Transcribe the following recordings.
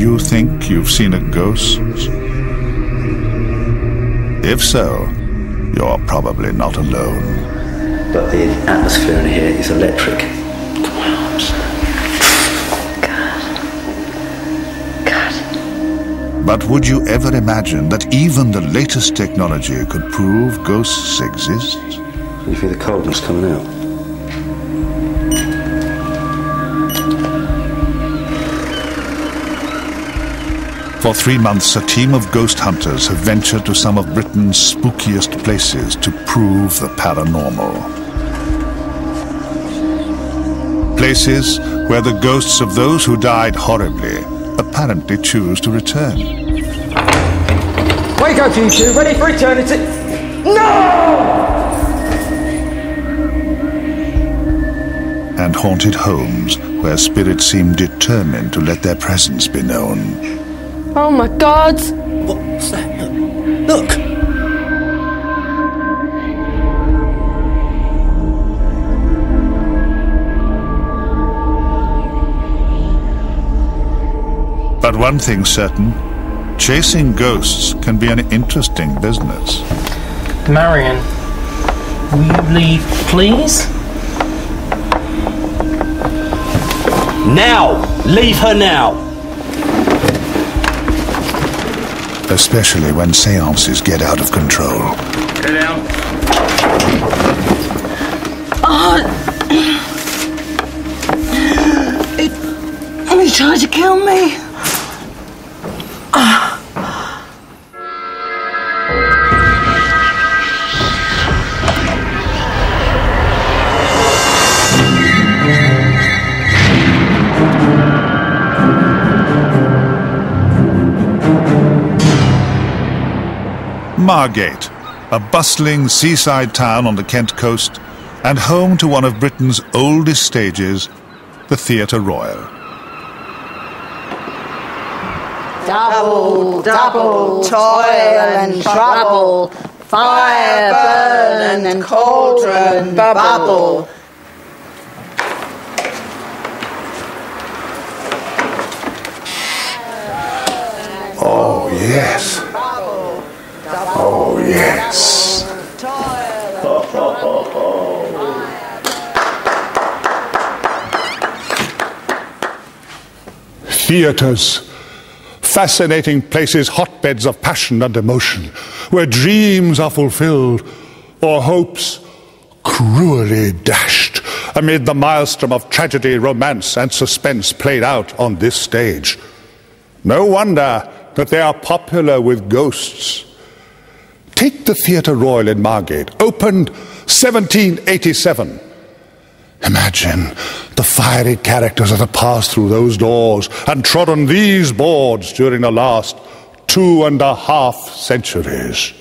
you think you've seen a ghost? If so, you're probably not alone. But the atmosphere in here is electric. God. But would you ever imagine that even the latest technology could prove ghosts exist? You feel the coldness coming out? For 3 months, a team of ghost hunters have ventured to some of Britain's spookiest places to prove the paranormal. Places where the ghosts of those who died horribly apparently choose to return. Wake up, you two, ready for eternity. No! And haunted homes where spirits seem determined to let their presence be known. Oh my God! What's that? Look! But one thing's certain, chasing ghosts can be an interesting business. Marion, will you leave, please? Now! Leave her now! Especially when seances get out of control. Get down. He tried to kill me. Margate, a bustling seaside town on the Kent coast and home to one of Britain's oldest stages, the Theatre Royal. Double, double, toil and trouble, fire burn and cauldron bubble. Oh, yes. Oh, yes. Theatres. Fascinating places, hotbeds of passion and emotion, where dreams are fulfilled or hopes cruelly dashed amid the maelstrom of tragedy, romance and suspense played out on this stage. No wonder that they are popular with ghosts. Take the Theatre Royal in Margate, opened 1787. Imagine the fiery characters that have passed through those doors and trodden these boards during the last 2.5 centuries.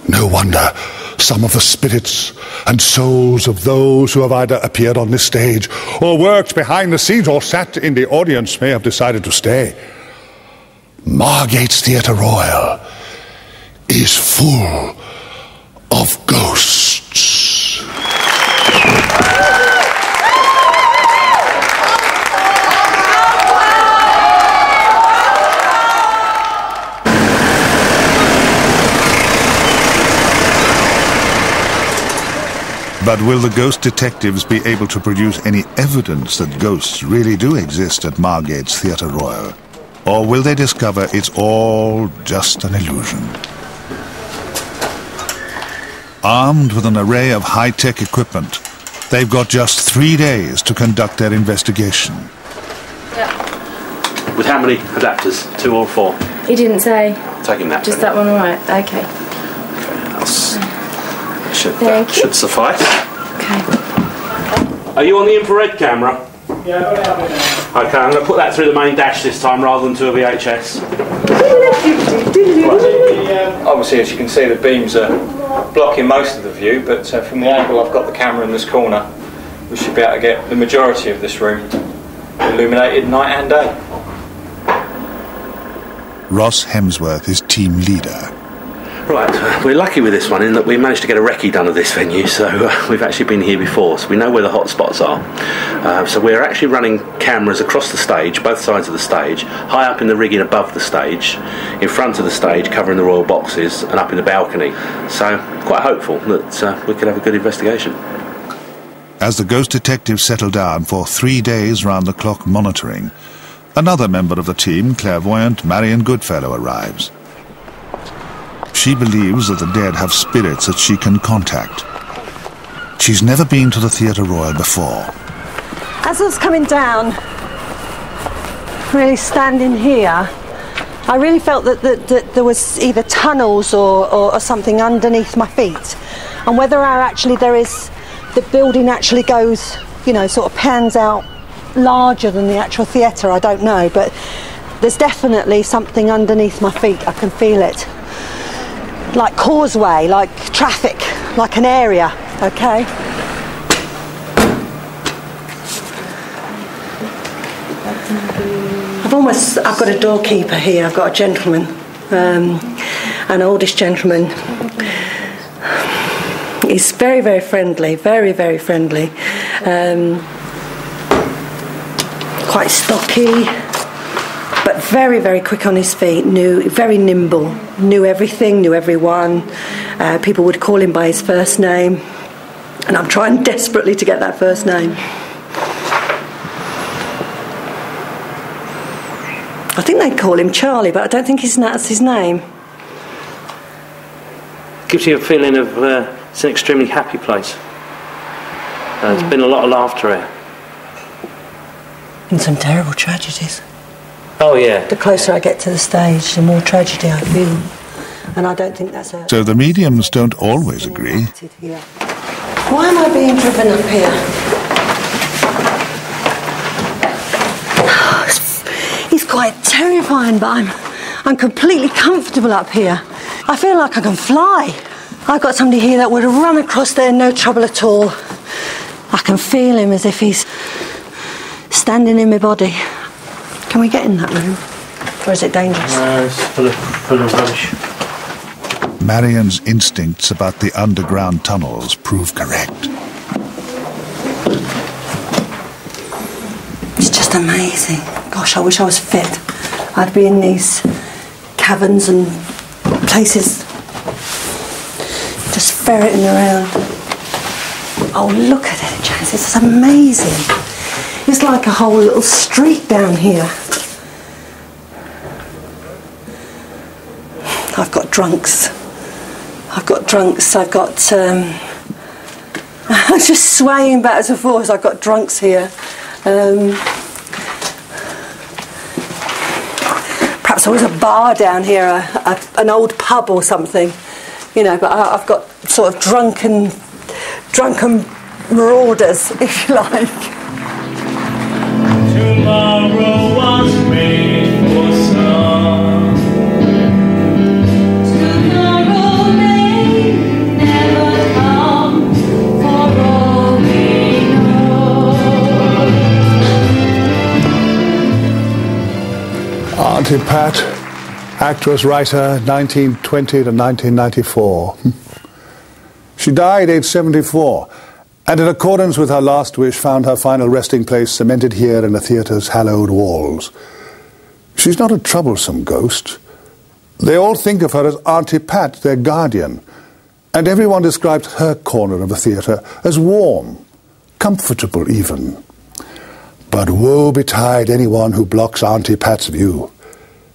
No wonder some of the spirits and souls of those who have either appeared on this stage or worked behind the scenes or sat in the audience may have decided to stay. Margate's Theatre Royal is full of ghosts. But will the ghost detectives be able to produce any evidence that ghosts really do exist at Margate's Theatre Royal? Or will they discover it's all just an illusion? Armed with an array of high-tech equipment, they've got just 3 days to conduct their investigation. Yeah. With how many adapters? 2 or 4? He didn't say. Taking that. Just that one, all right. Okay. That should suffice. Okay. Are you on the infrared camera? Yeah, I've got it now. Okay, I'm going to put that through the main dash this time rather than to a VHS. Obviously, as you can see, the beams are blocking most of the view, but from the angle I've got the camera in this corner, we should be able to get the majority of this room illuminated night and day. Ross Hemsworth is team leader. Right, we're lucky with this one in that we managed to get a recce done of this venue, so we've actually been here before, so we know where the hot spots are. So we're actually running cameras across the stage, both sides of the stage, high up in the rigging above the stage, in front of the stage covering the royal boxes, and up in the balcony. So quite hopeful that we could have a good investigation. As the ghost detectives settle down for 3 days round-the-clock monitoring, another member of the team, clairvoyant Marion Goodfellow, arrives. She believes that the dead have spirits that she can contact. She's never been to the Theatre Royal before. As I was coming down, really standing here, I really felt that there was either tunnels or something underneath my feet. And whether the building actually goes, you know, sort of pans out larger than the actual theatre, I don't know. But there's definitely something underneath my feet, I can feel it. Like causeway, like traffic, like an area, okay? I've got a doorkeeper here, I've got a gentleman, an oldish gentleman. He's very, very friendly, very, very friendly. Quite stocky, but very, very quick on his feet, very nimble, knew everything, knew everyone. People would call him by his first name, and I'm trying desperately to get that first name. I think they call him Charlie, but I don't think that's his name. Gives you a feeling of it's an extremely happy place. There's been a lot of laughter here. And some terrible tragedies. Oh yeah. The closer I get to the stage, the more tragedy I feel. And I don't think that's a... So the mediums don't always agree. Why am I being driven up here? It's quite terrifying, but I'm completely comfortable up here. I feel like I can fly. I've got somebody here that would run across there, no trouble at all. I can feel him as if he's standing in my body. Can we get in that room? Or is it dangerous? No, it's full of rubbish. Marion's instincts about the underground tunnels prove correct. It's just amazing. Gosh, I wish I was fit. I'd be in these caverns and places just ferreting around. Oh, look at it, Janice. It's amazing. It's like a whole little street down here. I've got drunks. I've got I'm just swaying backwards and forwards. I've got drunks here. Perhaps there was a bar down here, an old pub or something, you know, but I've got sort of drunken marauders, if you like. Tomorrow was made for some. Tomorrow may never come, for all we know. Auntie Pat, actress, writer, 1920 to 1994. She died aged 74. And in accordance with her last wish, found her final resting place cemented here in the theatre's hallowed walls. She's not a troublesome ghost. They all think of her as Auntie Pat, their guardian, and everyone describes her corner of the theatre as warm, comfortable even. But woe betide anyone who blocks Auntie Pat's view.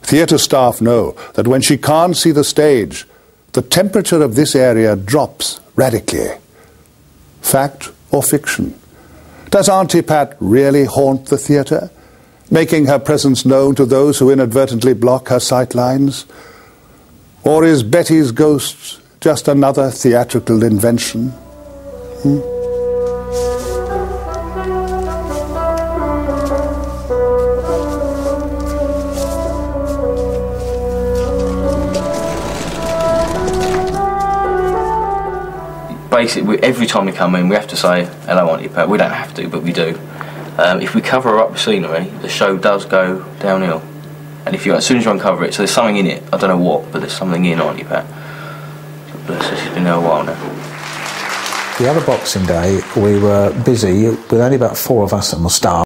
Theatre staff know that when she can't see the stage, the temperature of this area drops radically. Fact or fiction? Does Auntie Pat really haunt the theatre, making her presence known to those who inadvertently block her sightlines? Or is Betty's ghost just another theatrical invention? Basically, every time we come in, we have to say, hello, Auntie Pat. We don't have to, but we do. If we cover up the scenery, the show does go downhill. And as soon as you uncover it, so there's something in it, I don't know what, but there's something in Auntie Pat. bless her, she's been there a while now. The other Boxing Day, we were busy with only about 4 of us on the staff.